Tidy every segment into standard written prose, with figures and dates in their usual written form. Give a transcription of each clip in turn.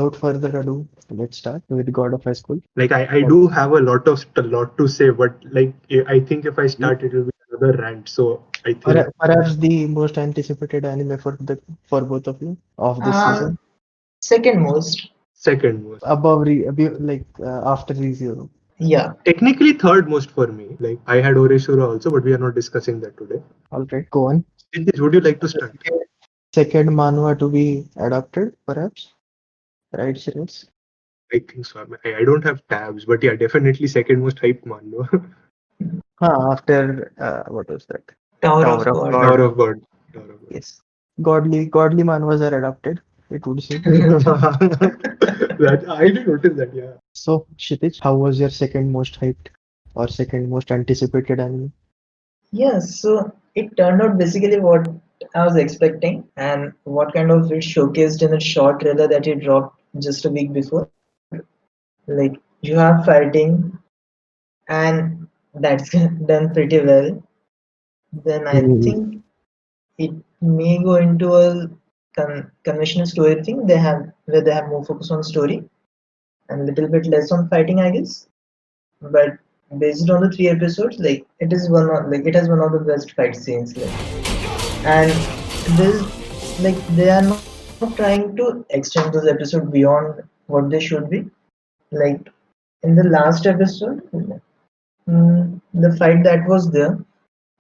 without further ado, let's start with God of High School. Like I Oh, do have a lot to say, but like I think if I start, it will be another rant. So I think perhaps the most anticipated anime for both of you of this Uh, season. Second most. second most, After review. Yeah. technically third most for me. Like I had Oreshura also, but we are not discussing that today. All right, go on. Kshitij, would you like to The start? second manhwa to be adapted, perhaps. Right, Shreyas? I think so. I don't have tabs, but yeah, definitely second most hype man. No? After what was that? Tower Tower of of God. God. Tower of God. Tower of God. Yes. Godly manhwas are adapted, it would seem. That I did notice that. Yeah. So, Kshitij, how was your second most hyped or second most anticipated anime? Yeah, so it turned out basically what I was expecting and what kind of it showcased in a short trailer that it dropped just a week before. Like you have fighting and that's done pretty well. Then I Hmm. think it may go into a conventional story thing they have where they have more focus on story and a little bit less on fighting, I guess. But based on the 3 episodes, like it is one of like it has one of the best fight scenes. Like, and this like they are not trying to extend those episodes beyond what they should be. Like in the last episode, the fight that was there,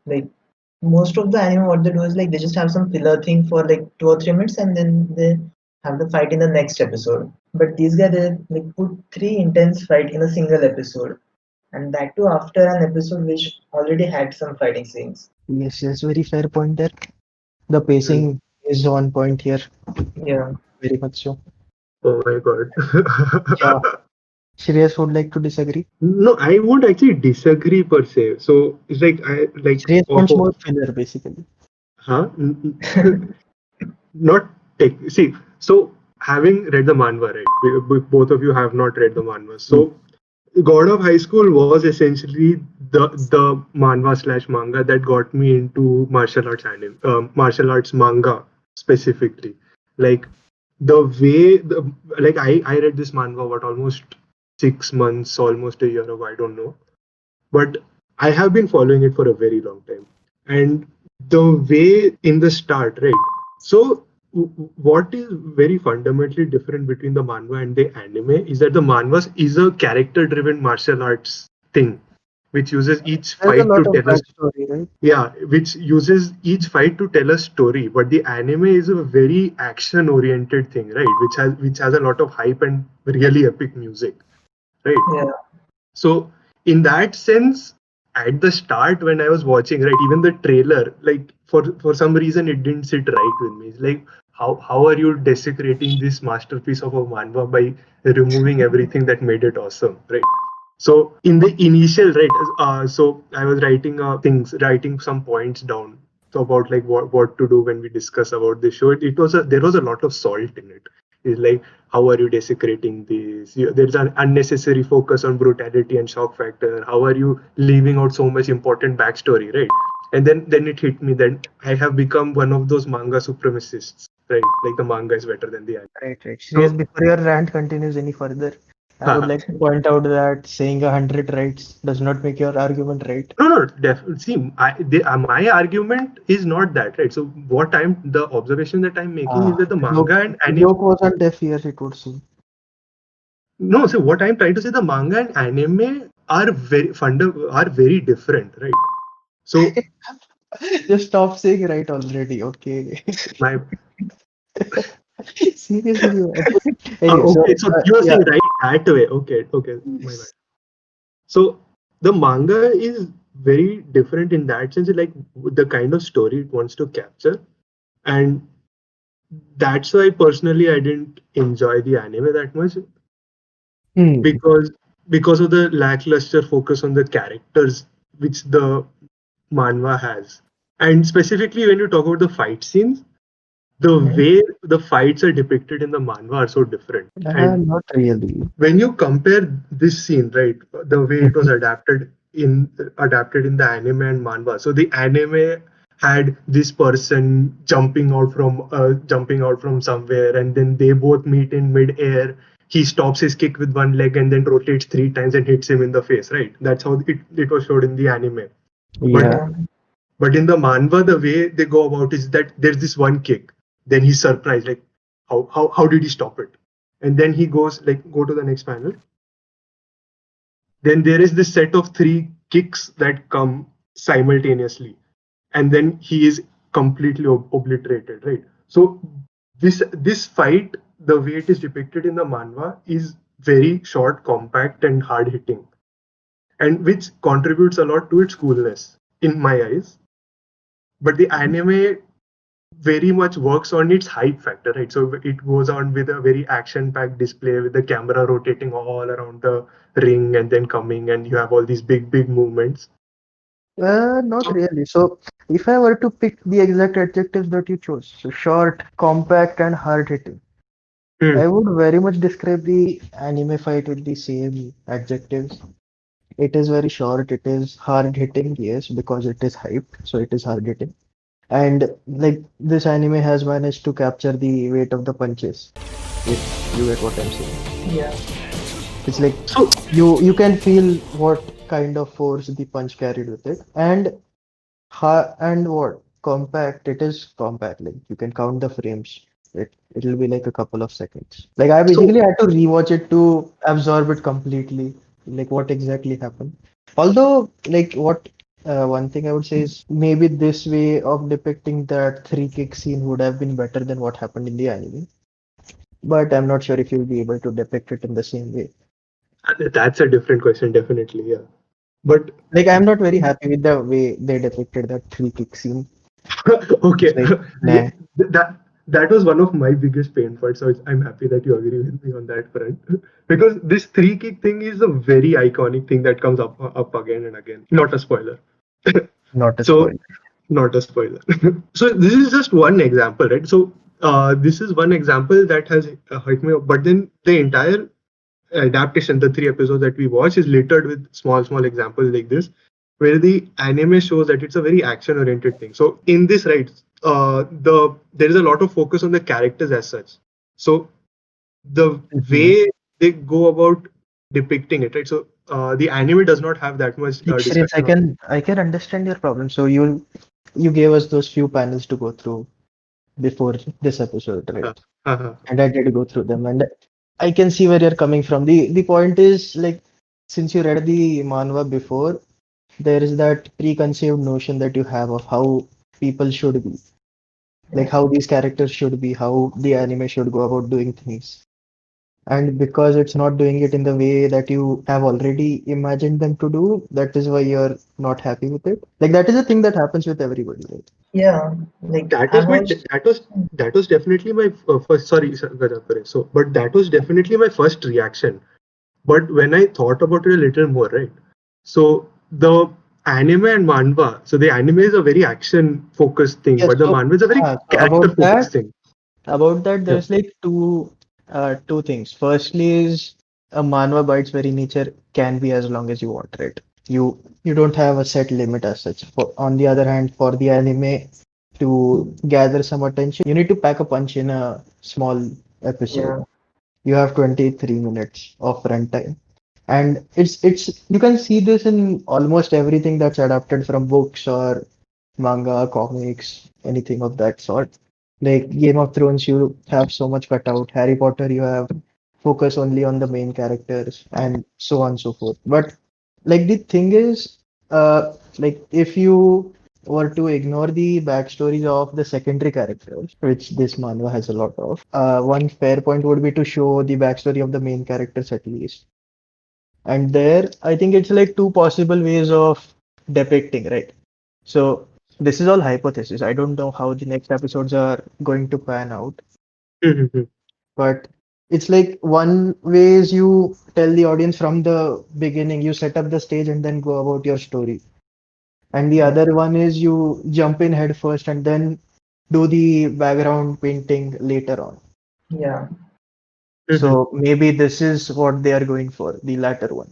like most of the anime, what they do is like they just have some filler thing for like 2 or 3 minutes, and then they have the fight in the next episode. But these guys they like put three intense fight in a single episode, and that too after an episode which already had some fighting scenes. Yes, very fair point there. The Mm. pacing is on point here, Yeah. very much so. Oh my God. Yeah, Shreyas would like to disagree. No, I would actually disagree per se. So it's like I like Shreyas of wants more filler, basically. huh? Not take see. So having read the manhwa, right? Both of you have not read the manhwa. Hmm. So God of High School was essentially the manhwa slash manga that got me into martial arts anime, martial arts manga specifically. Like the way like I read this manhwa what almost 6 months, almost a year ago. I don't know, but I have been following it for a very long time. And the way in the start, right? So, what is very fundamentally different between the manhwa and the anime is that the manhwa is a character driven martial arts thing, which uses each There's a fight lot to of tell us, backstory, right? yeah, which uses each fight to tell a story. But the anime is a very action oriented thing, right? Which has a lot of hype and really epic music, right? Yeah. So in that sense, at the start when I was watching, right, even the trailer, like for some reason it didn't sit right with me. It's like how are you desecrating this masterpiece of a manhwa by removing everything that made it awesome, right? So in the initial so I was writing some points down. So about like what to do when we discuss about the show. There was a lot of salt in it. It's like how are you desecrating this? There's an unnecessary focus on brutality and shock factor. How are you leaving out so much important backstory, right? And then it hit me that I have become one of those manga supremacists, right? Like the manga is better than the anime. Right. Shreyas, So before your rant continues any further, I would like to point out that saying 100 rights does not make your argument right. No. See, my argument is not that, right? So the observation that I'm making is that the The joke, manga and the anime. joke was on deaf ears, it would seem. No, so what I'm trying to say, the manga and anime are are very different, right? So Just stop saying right already, okay? my Seriously. Anyway, so okay, so you are yeah. saying right that way. Okay, my bad. So the manga is very different in that sense, like the kind of story it wants to capture, and that's why personally I didn't enjoy the anime that much Hmm. because of the lackluster focus on the characters which the manhwa has. And specifically when you talk about the fight scenes, the Mhm. way the fights are depicted in the manhwa are so different. And Not really. when you compare this scene, right, the way it was adapted in the anime and manhwa. So the anime had this person jumping out from somewhere, and then they both meet in mid-air. He stops his kick with one leg and then rotates 3 times and hits him in the face. Right? That's how it was showed in the anime. But Yeah. Yeah. but in the manhwa, the way they go about is that there's this one kick. Then he's surprised, like how did he stop it? And then he goes like go to the next panel. Then there is this set of 3 kicks that come simultaneously, and then he is completely obliterated. Right. So this fight, the way it is depicted in the manhwa, is very short, compact, and hard hitting, and which contributes a lot to its coolness in my eyes. But the anime very much works on its hype factor, right? So it goes on with a very action-packed display with the camera rotating all around the ring and then coming, and you have all these big movements. Not So, really. So, if I were to pick the exact adjectives that you chose, so short, compact, and hard hitting, I hmm. would very much describe the anime fight with the same adjectives. It is very short, it is hard hitting, yes, because it is hyped, so it is hard hitting. And like this anime has managed to capture the weight of the punches, if you get what I'm saying. Yeah. It's like So you can feel what kind of force the punch carried with it, and what compact. It is compact. Like you can count the frames. It'll be like a couple of seconds. Like I so basically had to rewatch it to absorb it completely. Like what exactly happened. Although, like what one thing I would say is maybe this way of depicting that three kick scene would have been better than what happened in the anime. But I'm not sure if you'll be able to depict it in the same way. that's a different question, definitely, yeah. But Like I'm not very happy with the way they depicted that three kick scene. It's okay, like yeah, nah. that was one of my biggest pain points. So I'm happy that you agree with me on that front, because this 3 kick thing is a very iconic thing that comes up again and again. Not a spoiler. Not a So spoiler. not a spoiler. So this is just one example, right? So this is one example that has hurt me, but then the entire adaptation, the 3 episodes that we watch, is littered with small examples like this, where the anime shows that it's a very action oriented thing. So in this, right, there is a lot of focus on the characters as such. So the Mhm. way they go about depicting it, right? So the anime does not have that much Like Shreyas, discussion on. I can understand your problem. So you gave us those few panels to go through before this episode, right? Uh, uh, And I did go through them, and I can see where you're coming from. The point is like since you read the manhwa before, there is that preconceived notion that you have of how people should be, like Yeah. how these characters should be, how the anime should go about doing things. And because it's not doing it in the way that you have already imagined them to do, that is why you're not happy with it. Like that is a thing that happens with everybody, right? Yeah. Like that I was my watched. that was definitely my first, sorry, Gajapare. So but that was definitely my first reaction. But when I thought about it a little more, right, so the anime and manhwa, so the anime is a very action focused thing, Yes. but the manhwa is a very So character focused thing. about that, Yeah. there's like two things. Firstly is a manhwa by its very nature can be as long as you want, right? You don't have a set limit as such. On the other hand, for the anime to gather some attention, you need to pack a punch in a small episode. Yeah. You have 23 minutes of runtime. And it's you can see this in almost everything that's adapted from books or manga, comics, anything of that sort. Like Game of Thrones, you have so much cut out. Harry Potter, you have focus only on the main characters and so on and so forth. But like the thing is, like if you were to ignore the backstories of the secondary characters, which this manga has a lot of, one fair point would be to show the backstory of the main characters at least. And there, I think it's like two possible ways of depicting, right? So this is all hypothesis. I don't know how the next episodes are going to pan out, Mhm. but it's like one way is you tell the audience from the beginning, you set up the stage and then go about your story. And the Yeah. other one is you jump in head first and then do the background painting later on. Yeah. Mhm. So maybe this is what they are going for, the latter one.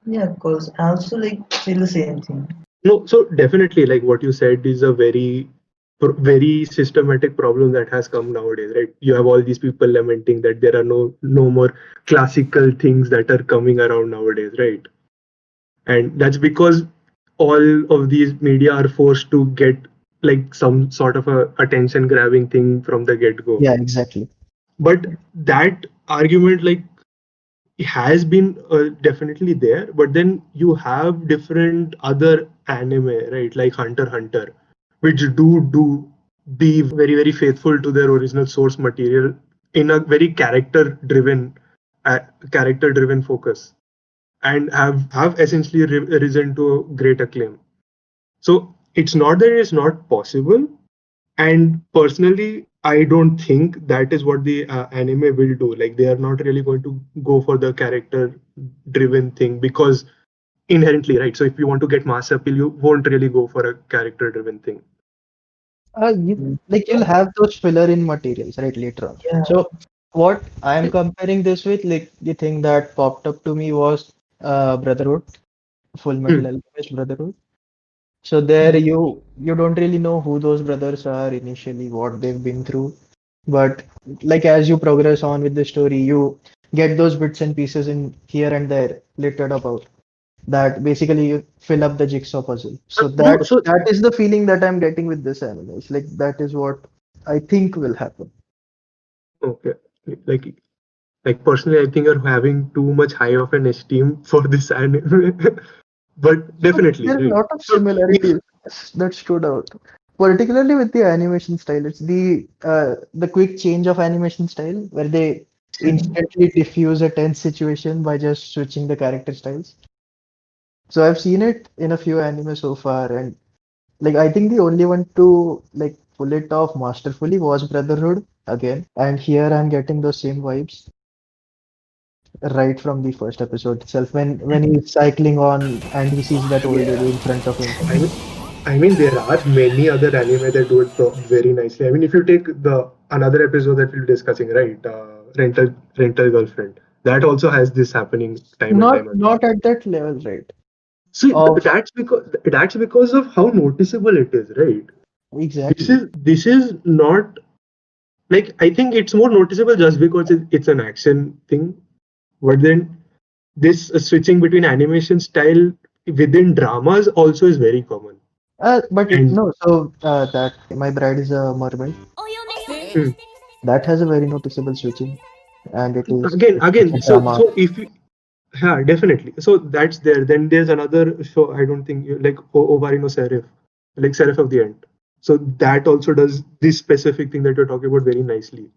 Yeah. Cause I also like feel the same thing. No, so definitely, like what you said is a very systematic problem that has come nowadays, right? You have all these people lamenting that there are no more classical things that are coming around nowadays, right? And that's because all of these media are forced to get like some sort of a attention grabbing thing from the get go. Yeah, exactly. But that argument like has been definitely there, but then you have different other anime, right, like Hunter x Hunter, which do be very faithful to their original source material in a very character driven focus, and have essentially risen to great acclaim. So it's not that it's not possible, and personally I don't think that is what the anime will do. Like they are not really going to go for the character driven thing, because inherently, right, so if you want to get mass appeal, you won't really go for a character driven thing. You'll have those filler in materials, right, later on. Yeah. So what I'm comparing this with, like the thing that popped up to me was Brotherhood, Full Metal Alchemist Brotherhood. So there you don't really know who those brothers are initially, what they've been through. But like as you progress on with the story, you get those bits and pieces in here and there littered about that basically you fill up the jigsaw puzzle. So No, so that is the feeling that I'm getting with this anime. It's like that is what I think will happen. okay, like like personally I think you're having too much high of an esteem for this anime. But So definitely, there are a right, lot of so if similarities that stood out, particularly with the animation style. It's the quick change of animation style where they instantly diffuse a tense situation by just switching the character styles. So I've seen it in a few anime so far, and like I think the only one to like pull it off masterfully was Brotherhood again. And here I'm getting those same vibes right from the first episode itself when he's cycling on and he sees that old Yeah. lady in front of him. I mean, there are many other anime that do it very nicely. I mean, if you take the another episode that we'll be discussing, right, rental girlfriend, that also has this happening time and time again. Not at that level, right? See, Of that's because of how noticeable it is, right? This exactly. is this is not like, I think it's more noticeable just because it's an action thing, but then this switching between animation style within dramas also is very common. But And no, so that My Bride is a Mermaid, hmm, that has a very noticeable switching, and it's again, a so drama. if you, yeah, definitely. So that's there. Then there's another show. I don't think you like Ovarino Serif, like Serif of the End. So that also does this specific thing that you're talking about very nicely.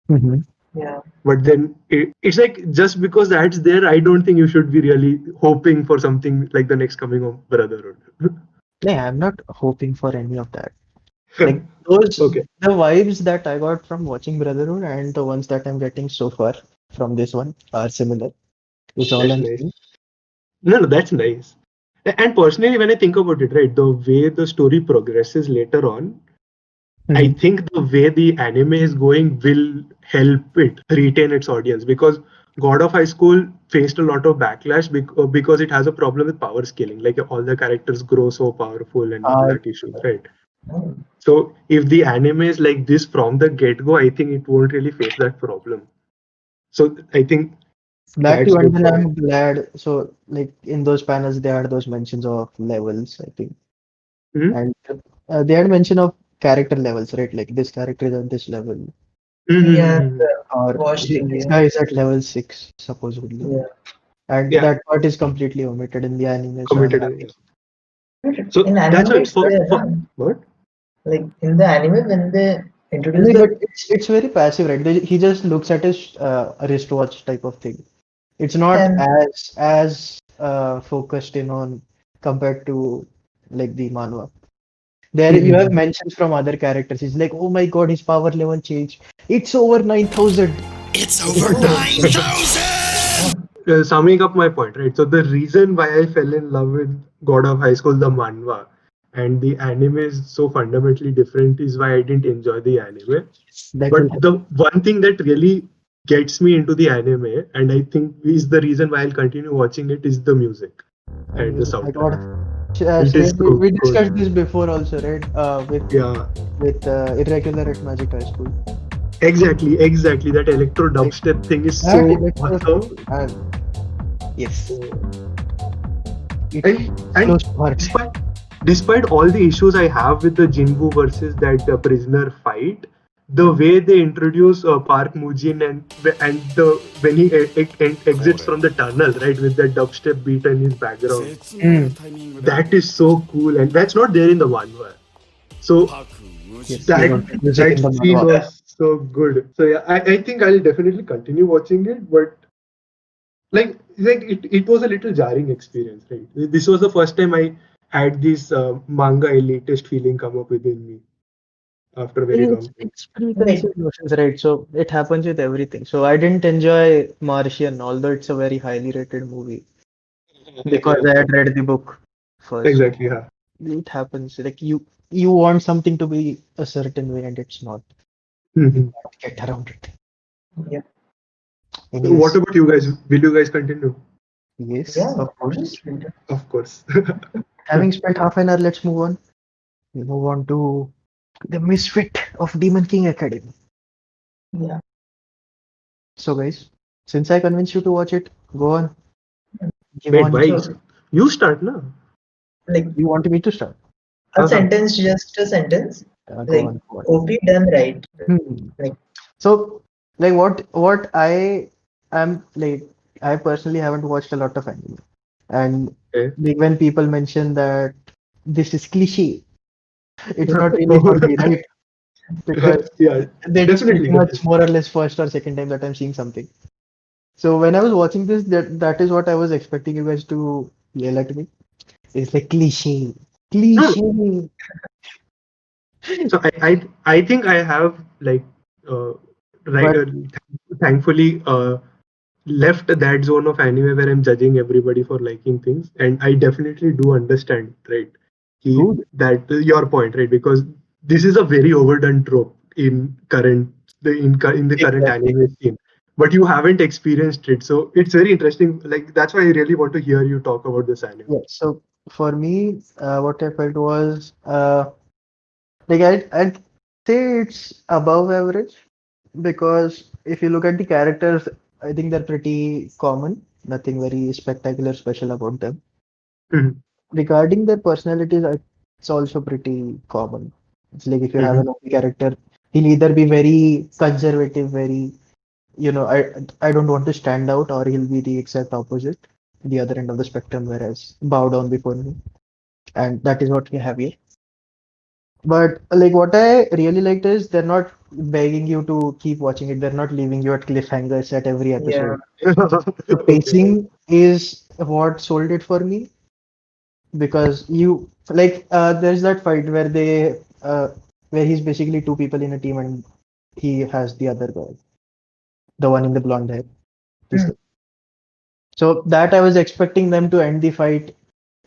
Hmm. Yeah. But then it's like, just because that's there, I don't think you should be really hoping for something like the next coming of Brotherhood. Yeah, I'm not hoping for any of that. Like those, Okay, the vibes that I got from watching Brotherhood and the ones that I'm getting so far from this one are similar. It's all that's I'm nice. saying. No, that's nice. And personally, when I think about it, right, the way the story progresses later on, I Hmm. think the way the anime is going will help it retain its audience, because God of High School faced a lot of backlash because it has a problem with power scaling. Like all the characters grow so powerful and all Uh, that issues, right? Oh, So if the anime is like this from the get go, I think it won't really face that problem. So I think that that's too, and good then for it. I'm glad. So, like in those panels, they had those mentions of levels, I think, Hmm. and they had mention of character levels, right? Like this character is at this level, yeah. Mm-hmm. The or wash thing. this Yeah. guy is at level 6, supposedly, Yeah. and Yeah, that part is completely omitted in the anime. So I'm committed. happy. Yeah. But So in that's anime, why it's there, for huh? what? Like in the anime, when they introduce No, but the it's very passive, right? He just looks at his wristwatch type of thing. It's not and as focused in on compared to like the manhwa. There you have Mhm. mentions from other characters. He's like, oh my god, his power level changed. It's over 9,000. It's It's over oh, 9,000! oh, Summing up my point, right? So the reason why I fell in love with God of High School, the manhwa, and the anime is so fundamentally different, is why I didn't enjoy the anime. that will But the one thing that really gets me into the anime, and I think is the reason why I'll continue watching it, is the music and the my god, soundtrack. It is Shreyas, we, so we good. discussed this before also, right? Yeah, With Irregular at Magic High School. exactly. That electro Like dubstep thing is that so electro awesome. and yes, it And close to heart. despite all the issues I have with the Jinwoo versus that prisoner fight, the way they introduce Park Mujin and the when he exits from the tunnel, right, with that dubstep beat in his background, Mm, that is so cool, and that's not there in the manhwa. So yes, they that don't use it that in the scene manhwa. was so good. So yeah, I think I'll definitely continue watching it, but it was a little jarring experience, right? This was the first time I had this manga elitist feeling come up within me after a very long time. It's Wait, preconceived notions, right? So it happens with everything. So I didn't enjoy Martian, although it's a very highly rated movie because Yeah, I had read the book first. exactly. Yeah. It happens. Like you want something to be a certain way and it's not. You Mhm. can't get around it. yeah, What Anyways, about you guys? Will you guys continue? yes, yeah, of course. obviously. Of course. Having spent half an hour, let's move on. We move on to the Misfit of Demon King Academy. Yeah, So guys, since I convinced you to watch it, go on. Give Wait, on. why? so You start now. like You want me to start? a Uh-huh. sentence, just a sentence, Go like on. Go on. OP done right. Hmm. Like, So, like, what I am like, I personally haven't watched a lot of anime, and Okay. like when people mention that this is cliche, it's not really for me, right? Because Yeah, that's definitely, pretty much definitely. more or less first or second time that I'm seeing something. So when I was watching this, that is what I was expecting you guys to yell at me. It's like cliche, No, cliche. so I think I have like uh, right But thankfully left that zone of anime where I'm judging everybody for liking things, and I definitely do understand, right? good, That your point, right? Because this is a very overdone trope in in the current exactly. anime scene, but you haven't experienced it, so it's very interesting. Like that's why I really want to hear you talk about this anime. Yeah. So for me, what I felt was like I'd say it's above average because if you look at the characters, I think they're pretty common. Nothing very spectacular special about them. Mhm, Regarding their personalities, it's also pretty common. It's like if you have mhm. an OP character, he'll either be very conservative, very, I don't want to stand out, or he'll be the exact opposite, the other end of the spectrum, whereas bow down before me. And that is what we have here. But like what I really liked is they're not begging you to keep watching it. They're not leaving you at cliffhangers at every yeah, episode. The Okay. pacing is what sold it for me because you like there's that fight where he's basically two people in a team and he has the other guy, the one in the blonde hair. This hmm, guy. So that I was expecting them to end the fight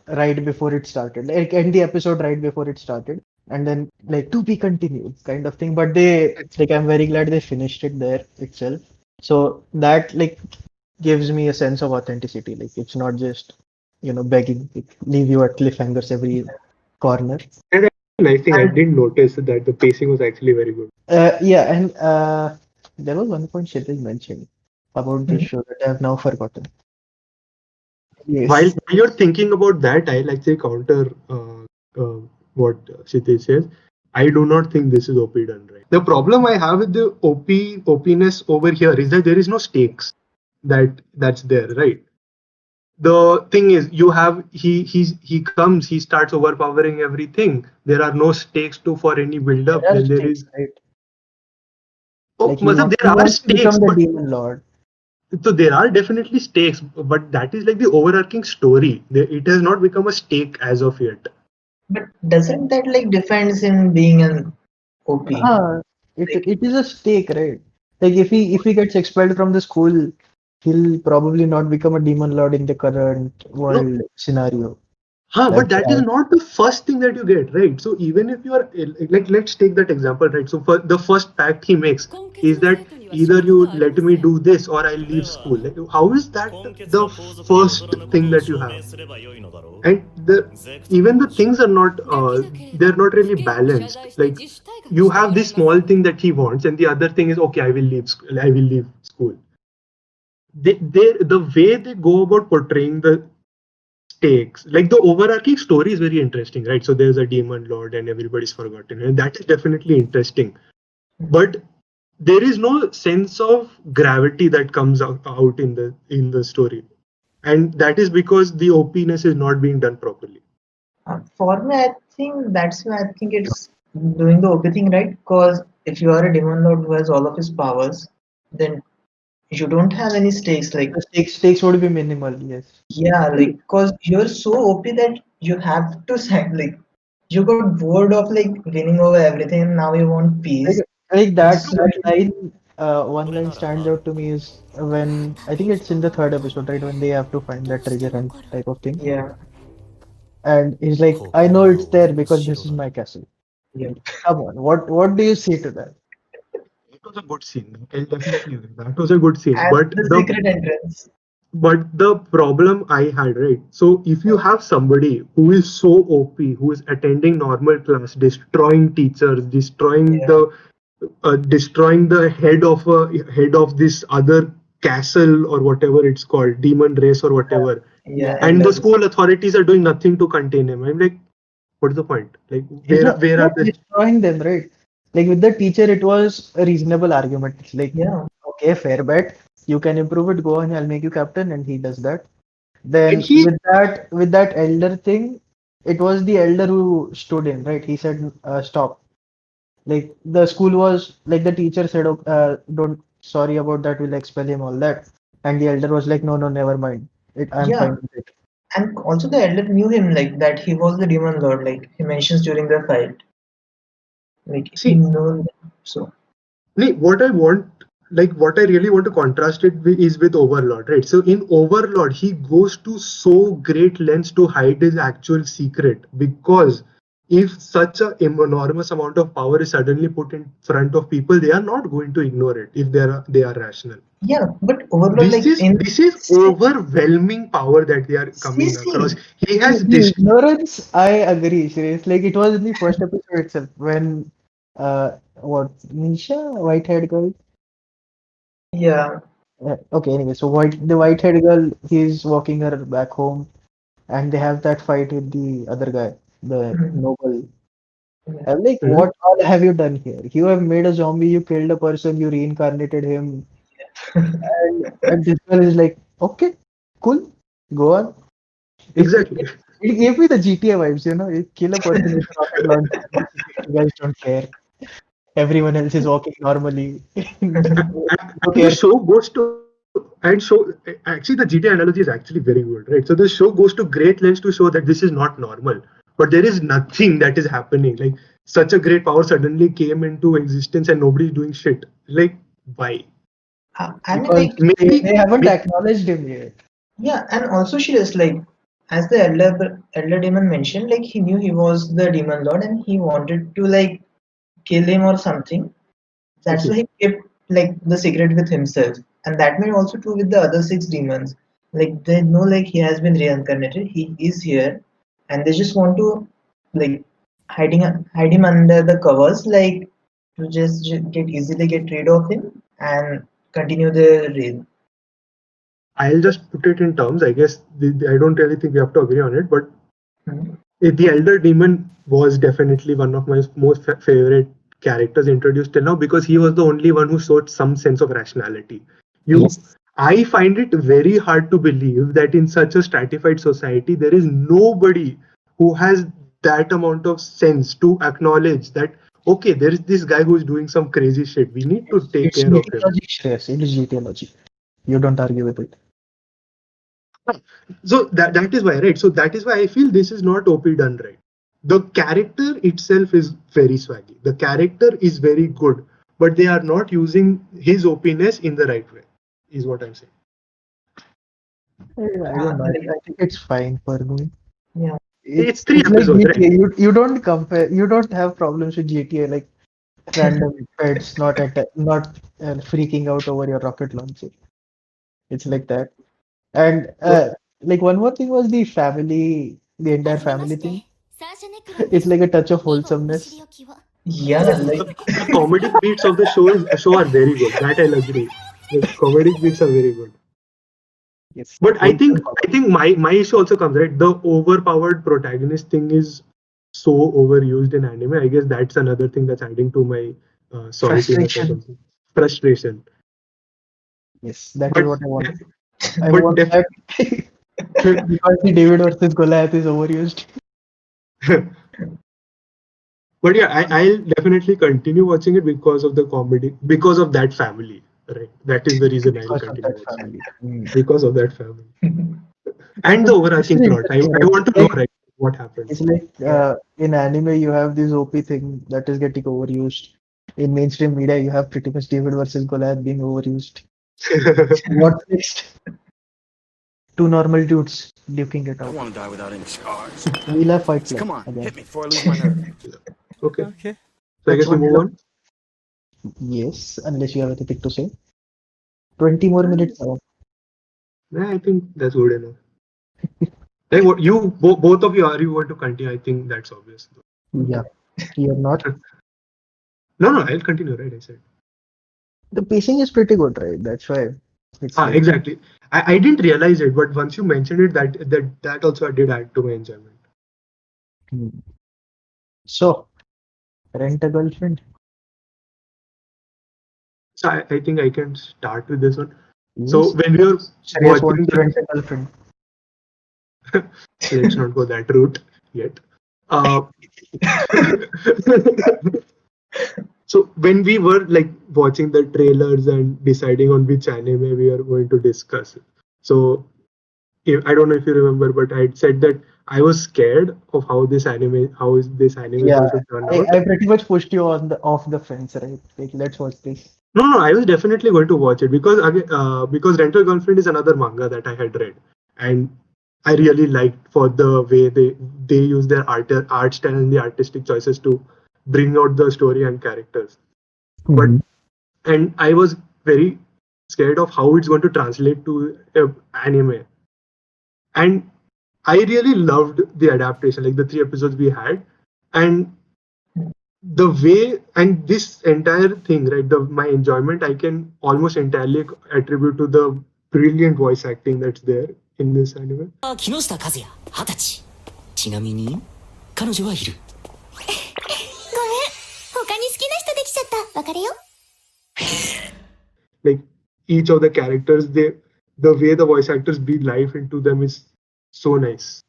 right before it started, like end the episode right before it started, and then like to be continued kind of thing. But I'm very glad they finished it there itself. So that like gives me a sense of authenticity. Like it's not just begging, like, leave you at cliffhangers every corner. And I think I and didn't notice that the pacing was actually very good. Yeah, and there was one point Kshitij mentioned about this mhm, show that I have now forgotten. While Yes. you're thinking about that, I'll actually counter what Kshitij says. I do not think this is OP done right. The problem I have with the OPness over here is that there is no stakes that's there, right? The thing is, you have he comes, he starts overpowering everything. There are no stakes to for any build There up. are Then there stakes, is right? oh, Like matlab, he there are wants to stakes, become the but demon lord. so there are definitely stakes, but that is like the overarching story. It has not become a stake as of yet. but doesn't that like defines him being an OP? Ah, Like, it is a stake, right? Like if he gets expelled from the school, he'll probably not become a demon lord in the current No, world scenario. But That's that is right. not the first thing that you get, right? So even if you are like, let's take that example, right? So for the first pact he makes is that either you let me do this or I leave school. Like, how is that the first thing that you have? And even the things are not they're not really balanced. Like, you have this small thing that he wants, and the other thing is, okay, I will leave school. The way they go about portraying the stakes, like the overarching story is very interesting, right? So there's a demon lord and everybody's forgotten, and that is definitely interesting. But there is no sense of gravity that comes out in the story, and that is because the opiness is not being done properly. For me, I think that's why I think it's doing the OP thing right. Because if you are a demon lord who has all of his powers, then you don't have any stakes. Like The stakes would be minimal, yes. yeah, like because you're so OP that you have to sign. Like you got bored of like winning over everything, and now you want Like, peace. like Just that line, one line stands out to me is when I think it's in the third episode, right? When they have to find that treasure hunt type of thing. yeah, And he's like, I know it's there because this is my castle. yeah. Like, come on, what do you say to that? It was a good scene. I'll definitely agree. That was a good scene. And the secret entrance. But the problem I had, right? So if you have somebody who is so OP, who is attending normal class, destroying teachers, Yeah, destroying the head of this other castle or whatever it's called, demon race or whatever, yeah, and the elders. school authorities are doing nothing to contain him. I'm like, what's the point? Like, He's where are not the destroying them, right? Like with the teacher, it was a reasonable argument. It's like, Yeah, okay, fair bet. You can improve it, go on, I'll make you captain, and he does that. and Then he with that elder thing, it was the elder who stood in, right? He said, stop. Like the school was like the teacher said, "Oh, don't sorry about that, we'll expel him, all that." And the elder was like, no, no, never mind. I'm yeah. fine with it. And also the elder knew him like that he was the demon lord. Like he mentions during the fight. Like he see. knows. So What I want, like what I really want to contrast it with is with Overlord, right? So in Overlord, he goes to so great lengths to hide his actual secret because if such a enormous amount of power is suddenly put in front of people, they are not going to ignore it if they are rational. yeah, but Overlord like in This is overwhelming power that they are coming across. CC. He The, has the this. ignorance, I agree, Shreyas. Like it was in the first episode itself when what Nisha, white-haired girl. Yeah, Okay, anyway, so the white-haired girl, he's walking her back home, and they have that fight with the other guy, the mhm, noble. yeah, I'm like, Hmm? what all have you done here? You have made a zombie, you killed a person, you reincarnated him, and this girl is like, okay, cool, go on. Exactly. It gave me the GTA vibes, you know. You kill a person with a rocket launcher, and you guys don't care. Everyone else is walking normally. No And the care. show goes to and show actually the GTA analogy is actually very good, right? So the show goes to great lengths to show that this is not normal, but there is nothing that is happening. Like, such a great power suddenly came into existence and nobody's doing shit. Like, why? I mean Because like they Maybe, haven't acknowledged him yet. yeah, and also she is like as the elder demon mentioned, like he knew he was the demon lord and he wanted to like kill him or something. That's why okay. he kept like the secret with himself, and that may also true with the other six demons. Like they know like he has been reincarnated, he is here, and they just want to like hide him under the covers, like to just get easily get rid of him and continue the reign. I'll just put it in terms. I guess I don't really think we have to agree on it, but Mhm. the Elder Demon was definitely one of my most favorite characters introduced till now because he was the only one who showed some sense of rationality. You, Yes. I find it very hard to believe that in such a stratified society there is nobody who has that amount of sense to acknowledge that, okay, there is this guy who is doing some crazy shit. We need to take It's care of GTA him. logic, Shreyas. It is GTA logic. You don't argue with it. So that is why, right? So that is why I feel this is not OP done right. The character itself is very swaggy. The character is very good, but they are not using his OPness in the right way, is what I'm saying. I don't know. Like, I think it's fine for me. yeah. It's 3 it's like episodes, right? GTA. You don't compare. You don't have problems with GTA like random pets not freaking out over your rocket launcher. It's like that. And Well, like one more thing was the entire family thing. It's like a touch of wholesomeness. Yeah, like the comedic beats of the show are very good. That I'll agree. The comedic beats are very good. Yes, But I think wholesome I think my issue also comes, right. The overpowered protagonist thing is so overused in anime. I guess that's another thing that's adding to my saltiness or frustration. something. Frustration. Yes, that is But what I want. I but want that because the David versus Goliath is overused but yeah, I'll definitely continue watching it because of the comedy, because of that family. Right. That is the reason I'll because of continue that watching family. it. Because of that family. And But the this overarching is plot. I interesting, right? want to know, right, what happened. It's like yeah, in anime you have this OP thing that is getting overused. In mainstream media, you have pretty much David versus Goliath being overused. What's next? Two normal dudes duking it I don't out. want to die without any scars. We'll have Fight So Club come on, again. hit me before I lose my nerve. Okay. Okay. So I That's guess we one move hell of. on. Yes, unless you have anything to say. 20 more minutes now. Yeah, I think that's good enough. Like what you both of you are you want to continue? I think that's obvious. Yeah, you're not. No, I'll continue. Right, I said. The pacing is pretty good, right? That's why it's like. Exactly. I didn't realize it, but once you mentioned it, that also did add to my enjoyment. Hmm. So, rent a girlfriend. So I think I can start with this one. So Yes. when we were Shreyas watching wants to the, rent a girlfriend. let's not go that route yet. Uh, so when we were like watching the trailers and deciding on which anime we are going to discuss, so I don't know if you remember, but I had said that I was scared of how is this anime Yeah, going to turn out. I pretty much pushed you on the off the fence, right? Like, let's watch this. No, I was definitely going to watch it because again, because Rental Girlfriend is another manga that I had read, and I really liked for the way they use their art style and the artistic choices to bring out the story and characters. But Mhm. and I was very scared of how it's going to translate to anime, and I really loved the adaptation, like the 3 episodes we had, and the way and this entire thing, right? My enjoyment I can almost entirely attribute to the brilliant voice acting that's there in this anime. 木下和也20歳ちなみに彼女はいるごめん他に好きな人できちゃった別れよ Like each of the characters, the way the voice actors breathe life into them is so nice.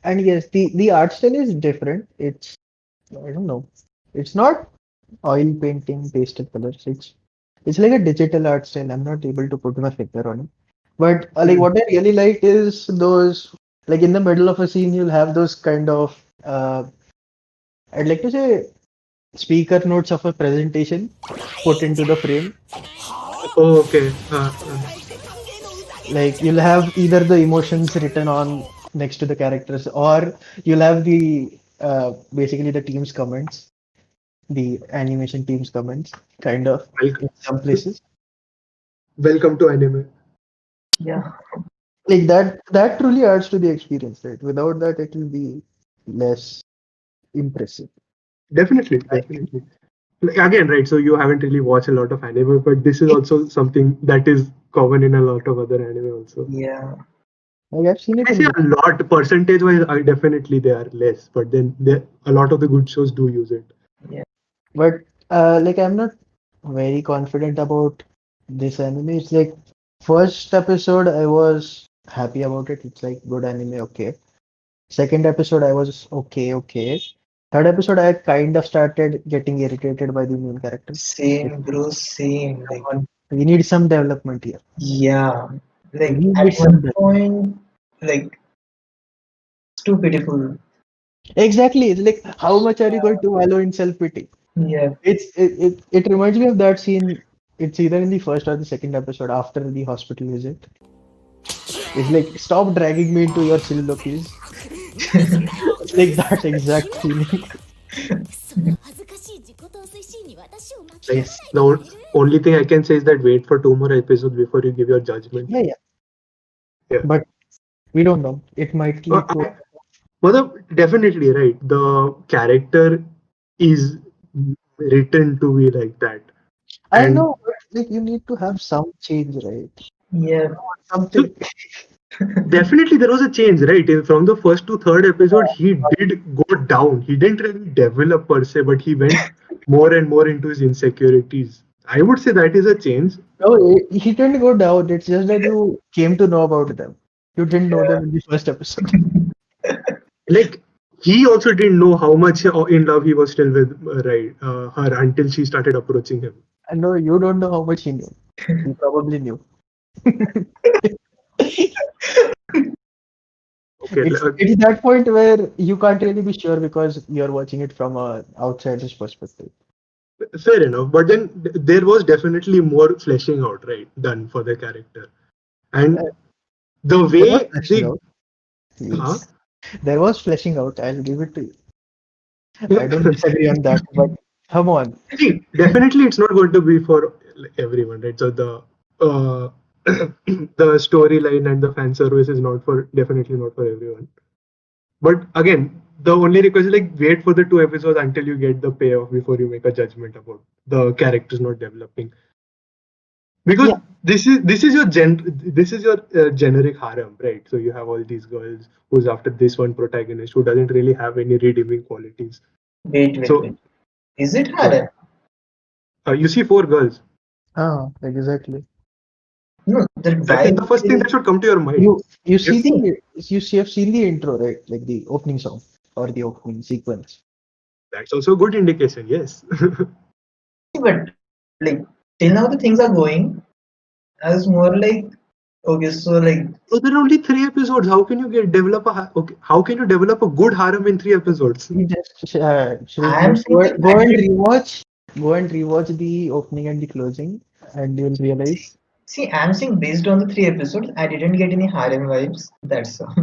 And yes, the art style is different. It's I don't know. It's not oil painting, pastel colors. It's like a digital art style. I'm not able to put my finger on it. But like what I really like is those like in the middle of a scene you'll have those kind of I'd like to say speaker notes of a presentation put into the frame. Oh, okay. Like you'll have either the emotions written on next to the characters, or you'll have the basically the team's comments, the animation team's comments, kind of in some places. Welcome to anime. yeah. Like that truly adds to the experience, right? Without that, it will be less impressive. Definitely. Like, again, right? So you haven't really watched a lot of anime, but this is also something that is common in a lot of other anime also. Yeah. Like I've seen it I in say a lot percentage wise. Definitely they are less, but then a lot of the good shows do use it. but like I'm not very confident about this anime. It's like first episode I was happy about it. It's like good anime, okay. Second episode I was okay. Third episode I kind of started getting irritated by the main character. Same, bro. Same. Come Like, on, we need some development here. yeah. Like We at need some one development. point, like it's too pitiful. Exactly. It's like how much are you going to wallow in self-pity? Yeah. It reminds me of that scene. It's either in the first or the second episode after the hospital visit. It's like stop dragging me into your soliloquies. It's like that exact feeling. その恥ずかしい自己陶酔シーンに私を巻き込まない Like, で the くれる only thing I can say is that wait for 2 more episodes before you give your judgment. Yeah. Yeah. But we don't know. It might lead to. Well, definitely right. The character is written to be like that. I And know, but like you need to have some change, right? Yeah. Something. definitely there was a change, right? From the first to third episode, he did go down. He didn't really develop per se, but he went more and more into his insecurities. I would say that is a change. No, he didn't go down. It's just that you came to know about them. You didn't know them in the first episode. Like he also didn't know how much in love he was still with her until she started approaching him. I know you don't know how much he knew. He probably knew. Okay, It's that point where you can't really be sure because you're watching it from a outsider's perspective. fair enough. But then there was definitely more fleshing out, right, done for the character, and the There was way fleshing they, out. huh? There was fleshing out. I'll give it to you. I don't disagree on that, but come on. See, definitely it's not going to be for everyone, right? So the the storyline and the fan service is definitely not for everyone. But again, the only request is like wait for the 2 episodes until you get the payoff before you make a judgment about the characters not developing. Because Yeah. this is your generic harem, right? So you have all these girls who's after this one protagonist who doesn't really have any redeeming qualities. Wait. So Is it harem? you see 4 girls. Exactly. No, the That is the vibe first thing is- that should come to your mind. You see If- you have seen the intro, right? Like the opening song or the opening sequence. That's also a good indication, yes. but like till now the things are going. I was more like okay, so like So there are only 3 episodes. How can you how can you develop a good harem in 3 episodes? You just I am saying like, go and rewatch the opening and the closing, and you'll realize. see, I'm saying based on the 3 episodes, I didn't get any harem vibes. That's all.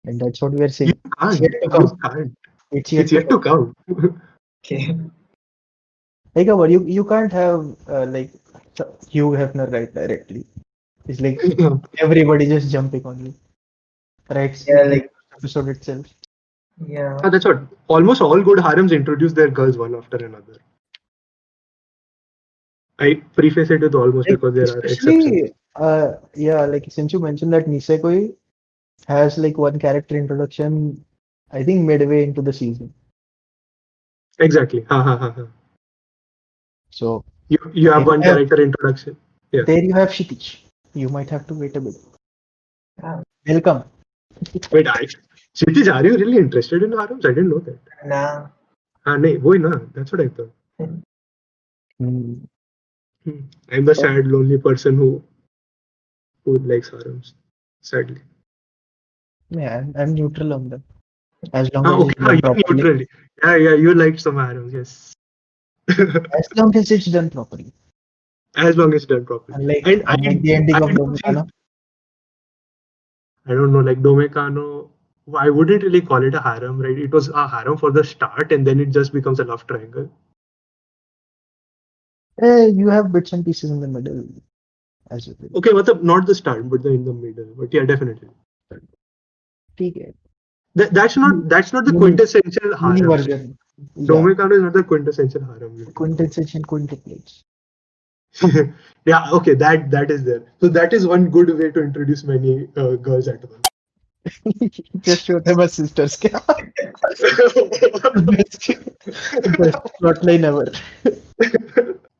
And that's what we are You saying. It's can't. yet to You come. can't. It's It's yet to yet to come. come. Okay. Like, you can't have like Hugh Hefner right directly. It's like everybody just jumping on you. Right? Yeah, In the like episode itself. yeah. That's what. Almost all good harems introduce their girls one after another. I preface it with almost Like, because there are exceptions. especially, like since you mentioned that Nisekoi has like one character introduction, I think midway into the season. Exactly. Ha ha ha ha. So You have one character introduction. Yeah. there you have Kshitij. You might have to wait a bit. Ah. Welcome. Wait, Kshitij, are you really interested in harems? I didn't know that. Nah. Nahi, wohi na. That's what I thought. Hmm. I'm the sad, lonely person who likes harems. Sadly. Yeah, I'm neutral on them. As long as Okay. it's done You're properly. neutral. Yeah, you liked some harems, yes. As long as it's done properly. As long as it's done properly. Unlike the ending of Domekano. I don't know, like Domekano, I wouldn't really call it a harem, right? It was a harem for the start and then it just becomes a love triangle. You have bits and pieces in the middle as well. Okay, not the start, but in the middle. But yeah, definitely. Okay. That's not the quintessential Mini harem. version. Yeah. Domekano is not the quintessential harem. Quintessential quintuplets. Yeah, okay, that is there. So that is one good way to introduce many girls at once. Just show them as sisters. Best plotline ever.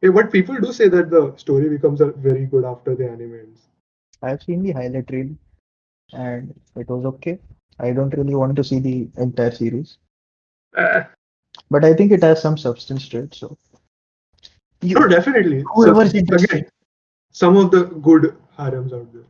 But people do say that the story becomes very good after the anime ends. I've seen the highlight reel and it was okay. I don't really want to see the entire series. But I think it has some substance to it. So No, definitely. whoever's interested. Again, some of the good harems out there.